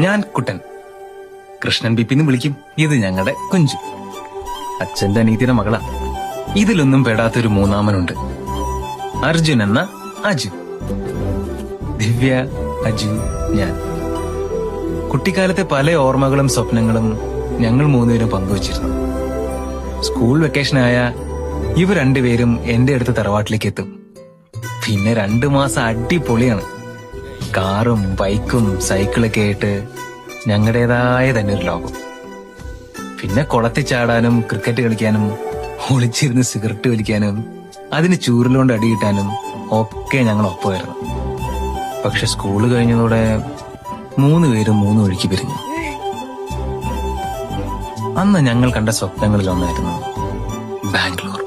ഞാൻ കുട്ടൻ, കൃഷ്ണൻ ബിപ്പിന്ന് വിളിക്കും. ഇത് ഞങ്ങളുടെ കുഞ്ചു, അച്ഛന്റെ അനീതിയുടെ മകളാ. ഇതിലൊന്നും പെടാത്തൊരു മൂന്നാമനുണ്ട്, അർജുൻ എന്ന അജു. ദിവ്യ, അജു, ഞാൻ. കുട്ടിക്കാലത്തെ പല ഓർമ്മകളും സ്വപ്നങ്ങളും ഞങ്ങൾ മൂന്നുപേരും പങ്കുവച്ചിരുന്നു. സ്കൂൾ വെക്കേഷനായ ഇവർ രണ്ടുപേരും എന്റെ അടുത്ത് തറവാട്ടിലേക്ക് എത്തും. പിന്നെ 2 മാസം അടിപൊളിയാണ്. കാറും ബൈക്കും സൈക്കിളൊക്കെ ആയിട്ട് ഞങ്ങളുടേതായ തന്നെ ഒരു ലോകം. പിന്നെ കുളത്തിൽ ചാടാനും ക്രിക്കറ്റ് കളിക്കാനും ഒളിച്ചിരുന്ന് സിഗരറ്റ് വലിക്കാനും അതിന് ചൂരിലുകൊണ്ട് അടികിട്ടാനും ഒക്കെ ഞങ്ങൾ ഒപ്പമായിരുന്നു. പക്ഷെ സ്കൂള് കഴിഞ്ഞതോടെ 3 പേരും 3 വഴിക്ക് പിരിഞ്ഞു. അന്ന് ഞങ്ങൾ കണ്ട സ്വപ്നങ്ങളിൽ ഒന്നായിരുന്നു ബാംഗ്ലൂർ.